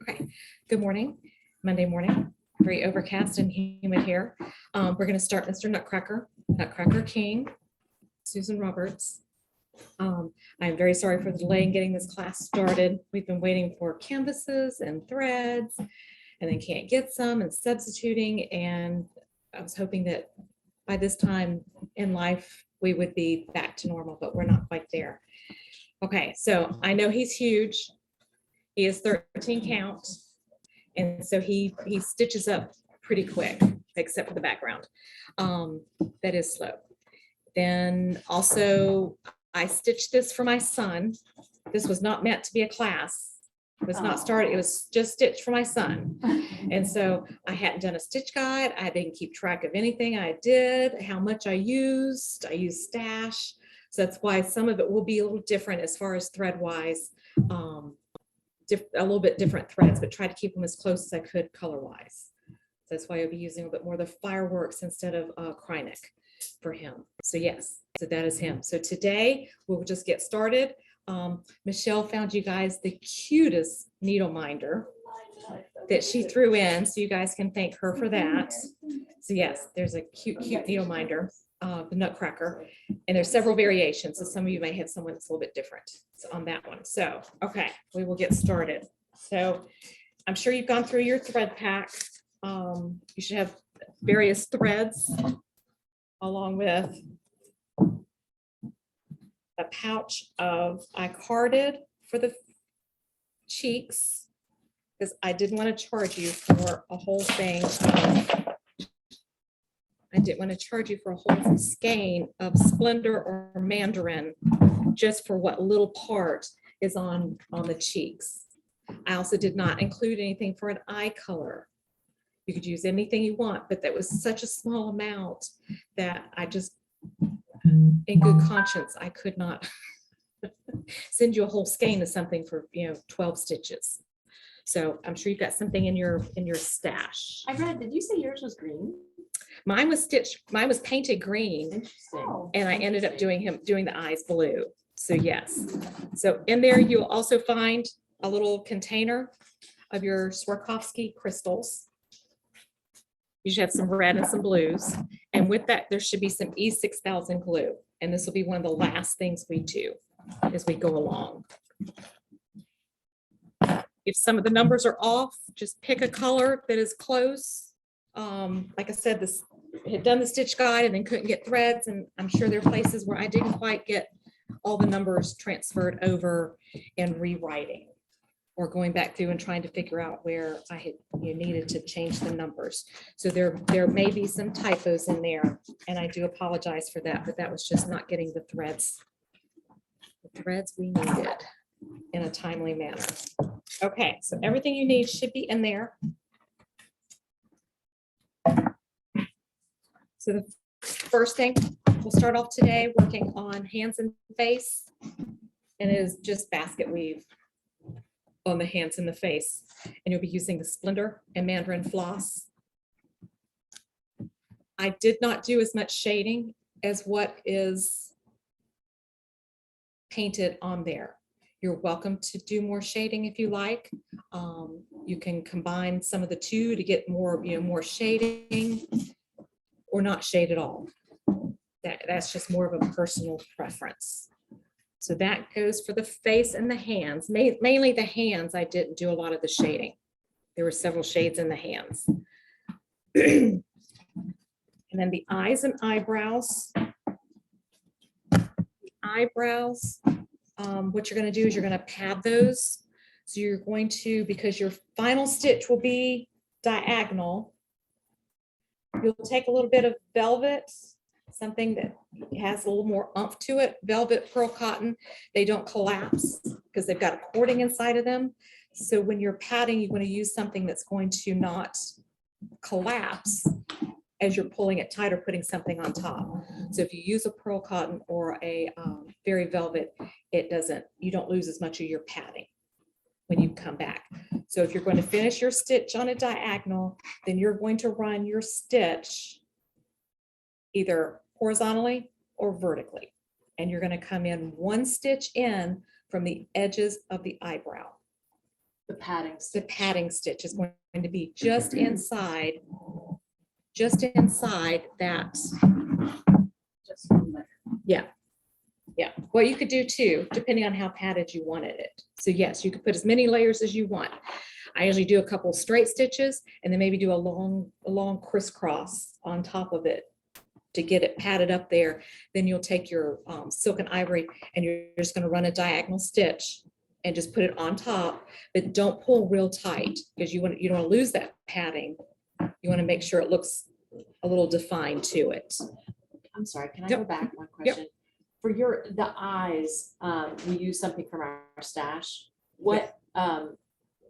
Okay, good morning, Monday morning, very overcast and humid here. We're going to start Mr. Nutcracker King, Susan Roberts. I'm very sorry for the delay in getting this class started. We've been waiting for canvases and threads and then can't get some and substituting. And I was hoping that by this time in life, we would be back to normal, but we're not quite there. Okay, so I know he's huge. He is 13 count. And so he stitches up pretty quick, except for the background. That is slow. Then also I stitched this for my son. This was not meant to be a class. It was not started. It was just stitched for my son. And so I hadn't done a stitch guide. I didn't keep track of anything I did, how much I used. I used stash. So that's why some of it will be a little different as far as thread wise. A little bit different threads, but try to keep them as close as I could color wise. So that's why I'll be using a bit more of the fireworks instead of Krynic for him. So yes, so that is him. So today we'll just get started. Michelle found you guys the cutest needle minder that she threw in, so you guys can thank her for that. So yes, there's a cute needle minder, the Nutcracker, and there's several variations. So some of you may have someone that's a little bit different on that one. So okay, we will get started. So I'm sure you've gone through your thread pack. You should have various threads along with a pouch of, I carded for the cheeks because I didn't want to charge you for a whole thing. I didn't want to charge you for a whole skein of Splendor or Mandarin just for what little part is on the cheeks. I also did not include anything for an eye color. You could use anything you want, but that was such a small amount that I just, in good conscience, I could not send you a whole skein of something for 12 stitches. So I'm sure you've got something in your stash. I read, did you say yours was green? Mine was painted green, and I ended up doing the eyes blue. So yes, so in there you'll also find a little container of your Swarovski crystals. You should have some red and some blues, and with that there should be some E6000 glue, and this will be one of the last things we do as we go along. If some of the numbers are off, just pick a color that is close. Like I said, this had done the stitch guide and then couldn't get threads, and I'm sure there are places where I didn't quite get all the numbers transferred over and rewriting or going back through and trying to figure out where I had needed to change the numbers. So there may be some typos in there, and I do apologize for that, but that was just not getting the threads we needed in a timely manner. Okay, so everything you need should be in there. So the first thing, we'll start off today working on hands and face, and it is just basket weave on the hands and the face, and you'll be using the Splendor and Mandarin floss. I did not do as much shading as what is painted on there. You're welcome to do more shading if you like. You can combine some of the two to get more, more shading, or not shade at all. That's just more of a personal preference. So that goes for the face and the hands. Mainly the hands, I didn't do a lot of the shading. There were several shades in the hands. And then the eyes and eyebrows. What you're going to do is you're going to pad those. So you're going to, because your final stitch will be diagonal, you'll take a little bit of velvet, something that has a little more oomph to it, velvet, pearl cotton. They don't collapse because they've got a cording inside of them. So when you're padding, you want to use something that's going to not collapse as you're pulling it tight or putting something on top. So if you use a pearl cotton or a very velvet, you don't lose as much of your padding when you come back. So if you're going to finish your stitch on a diagonal, then you're going to run your stitch either horizontally or vertically. And you're going to come in one stitch in from the edges of the eyebrow. The padding. The padding stitch is going to be just inside that. Just one layer. Yeah. Yeah. Well, you could do two, depending on how padded you wanted it. So yes, you could put as many layers as you want. I usually do a couple straight stitches and then maybe do a long crisscross on top of it to get it padded up there. Then you'll take your silk and ivory and you're just going to run a diagonal stitch and just put it on top, but don't pull real tight because you don't want to lose that padding. You want to make sure it looks a little defined to it. I'm sorry, can I Yep. go back one Yep. question? For the eyes, we use something from our stash. What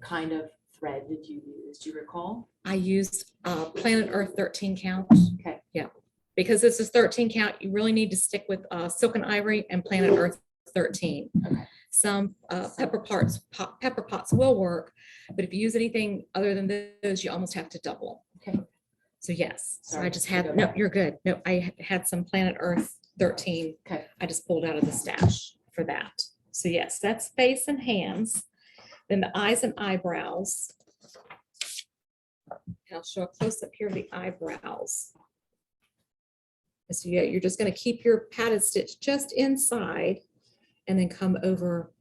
kind of thread did you use? Do you recall? I used Planet Earth 13 count. Okay. Yeah, because this is 13 count, you really need to stick with Silk and Ivory and Planet Earth 13. Okay. Some pepper pots will work, but if you use anything other than those, you almost have to double. Okay. So yes, so I Sorry, just to had, go no, back. you're good. No, I had some Planet Earth 13. Okay. I just pulled out of the stash for that. So yes, that's face and hands. Then the eyes and eyebrows. And I'll show a close up here of the eyebrows. So yeah, you're just going to keep your padded stitch just inside and then come over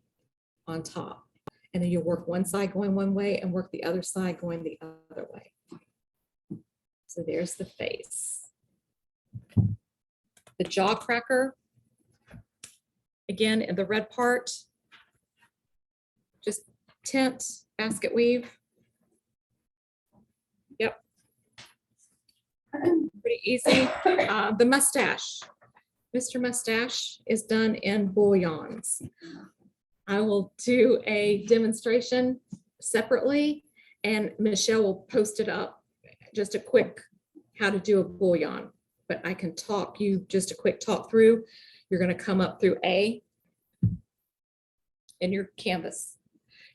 on top. And then you'll work one side going one way and work the other side going the other way. So there's the face. The jaw cracker, again, in the red part, just tint, basket weave. Yep. Pretty easy. The mustache. Mr. Mustache is done in bouillons. I will do a demonstration separately and Michelle will post it up. Just a quick how to do a bouillon, but I can talk you just a quick talk through. You're going to come up through A in your canvas.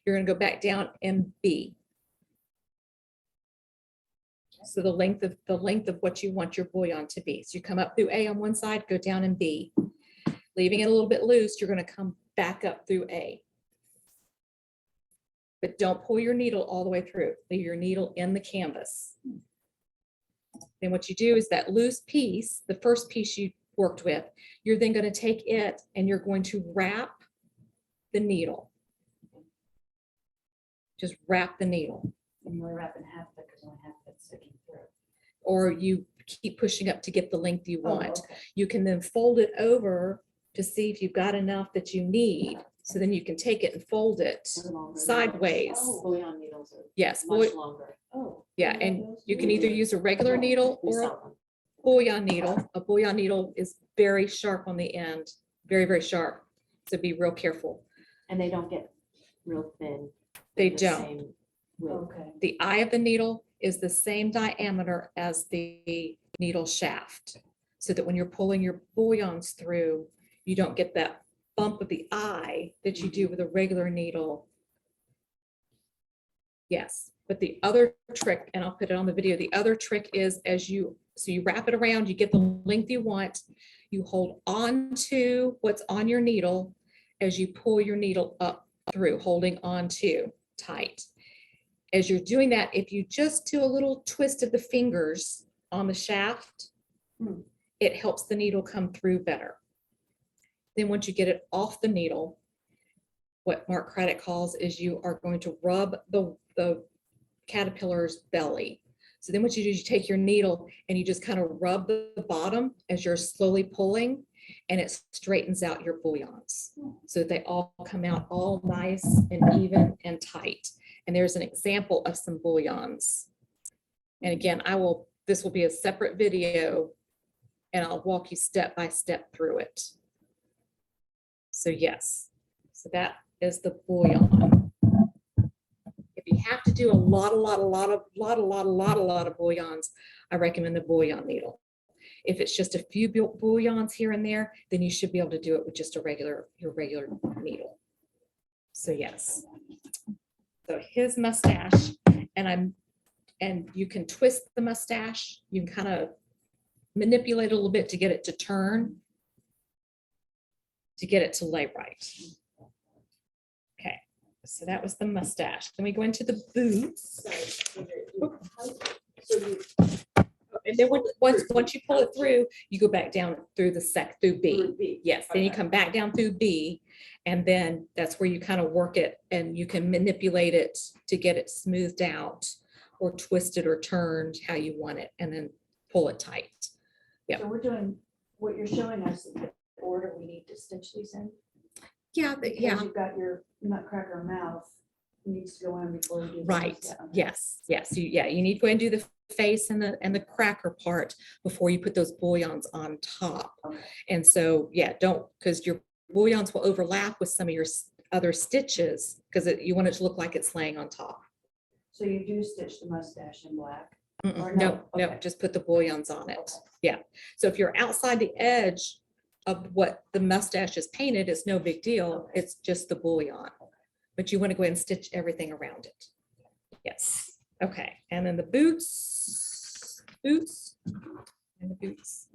You're going to go back down in B. So the length of what you want your bouillon to be. So you come up through A on one side, go down in B. Leaving it a little bit loose, you're going to come back up through A. But don't pull your needle all the way through. Leave your needle in the canvas. Then what you do is that loose piece, the first piece you worked with, you're then going to take it and you're going to wrap the needle. Just wrap the needle. And you only wrap in half because only half of it's sticking through. Or you keep pushing up to get the length you want. okay. You can then fold it over to see if you've got enough that you need. So then you can take it and fold it They're longer. sideways. Oh, bouillon needles are Yes, much longer. Oh. yeah, and you can either use a regular needle We or a sell them. bouillon needle. A bouillon needle is very sharp on the end, very, very sharp. So be real careful. And they don't get real thin. They the don't. same width. Okay. The eye of the needle is the same diameter as the needle shaft. So that when you're pulling your bouillons through, you don't get that bump of the eye that you do with a regular needle. Yes, but the other trick, and I'll put it on the video, the other trick is so you wrap it around, you get the length you want, you hold on to what's on your needle as you pull your needle up through, holding on to tight. As you're doing that, if you just do a little twist of the fingers on the shaft, it helps the needle come through better. Then once you get it off the needle, what Mark Craddock calls is you are going to rub the caterpillar's belly. So then what you do is you take your needle and you just kind of rub the bottom as you're slowly pulling, and it straightens out your bouillons so that they all come out all nice and even and tight. And there's an example of some bouillons. And again, this will be a separate video and I'll walk you step by step through it. So yes, so that is the bouillon. If you have to do a lot of bouillons, I recommend the bouillon needle. If it's just a few bouillons here and there, then you should be able to do it with just your regular needle. So yes. So his mustache, and you can twist the mustache. You can kind of manipulate a little bit to get it to turn, to get it to lay right. Okay. So that was the mustache. Then we go into the boots. And then once you pull it through, you go back down through through B. Yes, then you come back down through B, and then that's where you kind of work it, and you can manipulate it to get it smoothed out or twisted or turned how you want it, and then pull it tight. Yep. So we're doing, what you're showing us, is the order we need to stitch these in. Yeah, Because you've got your Nutcracker mouth needs to go in before we do. the right. rest. Yeah, okay. Yes. You need to go and do the face and the cracker part before you put those bouillons on top. Okay. And so, don't, because your bouillons will overlap with some of your other stitches, because you want it to look like it's laying on top. So you do stitch the mustache in black? Or No, Okay. just put the bouillons on it. Yeah. So if you're outside the edge of what the mustache is painted, it's no big deal. Okay. It's just the bouillon. But you want to go ahead and stitch everything around it. Yes. Okay. And then the boots. And the boots.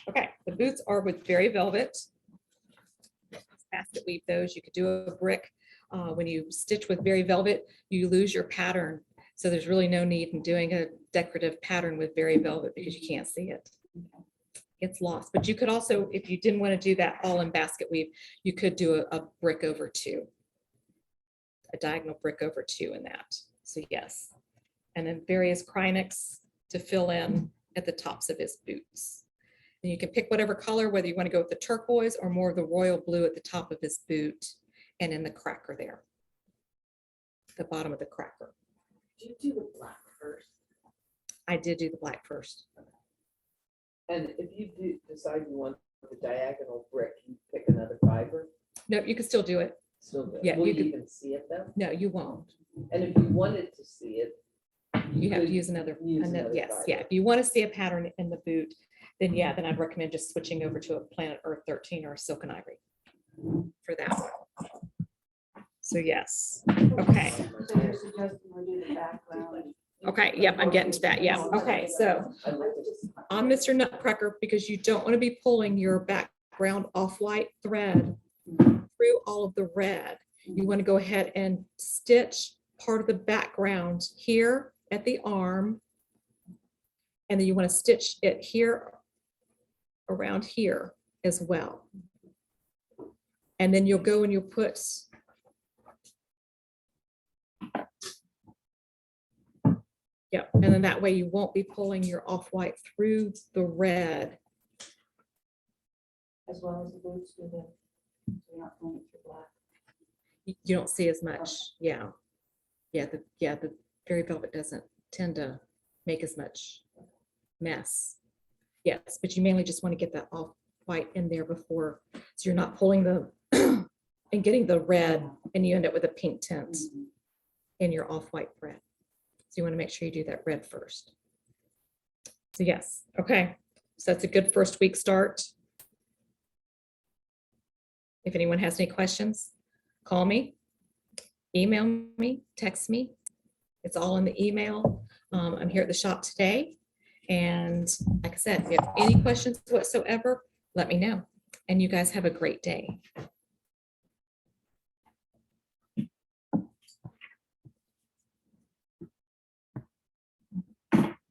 Okay. The boots are with Berry Velvet. Basket weave those. You could do a brick. When you stitch with Berry Velvet, you lose your pattern. So there's really no need in doing a decorative pattern with Berry Velvet because you can't see it. It's lost. But you could also, if you didn't want to do that all in basket weave, you could do a brick over two. A diagonal brick over two in that. So yes. And then various Krynics to fill in at the tops of his boots. And you can pick whatever color, whether you want to go with the turquoise or more of the royal blue at the top of his boot and in the cracker there. The bottom of the cracker. Did you do the black first? I did do the black first. And if you do decide you want the diagonal brick, you pick another fiber, No, you can still do it. still good. Yeah, Will you you could- even see it though? No, you won't. And if you wanted to see it. You have to could use another, use another yes, fiber. yeah. If you want to see a pattern in the boot, then then I'd recommend just switching over to a Planet Earth 13 or a Silk and Ivory for that one. So yes, okay. So you're suggesting we do the background? Okay, yep, I'm getting to that, yeah. Okay, so I like it. on Mr. Nutcracker, because you don't want to be pulling your background off-white thread through all of the red, you want to go ahead and stitch part of the background here at the arm. And then you want to stitch it here around here as well. And then you'll go and you'll put and then that way you won't be pulling your off-white through the red. As well as the boots do the, so you're not going through black. You don't see as much. Yeah. The Berry Velvet doesn't tend to make as much mess. Yes, but you mainly just want to get that off-white in there before, so you're not pulling the and getting the red and you end up with a pink tint in your off-white thread. So you want to make sure you do that red first. So yes, okay. So that's a good first week start. If anyone has any questions, call me, email me, text me. It's all in the email. I'm here at the shop today. And like I said, if you have any questions whatsoever, let me know. And you guys have a great day.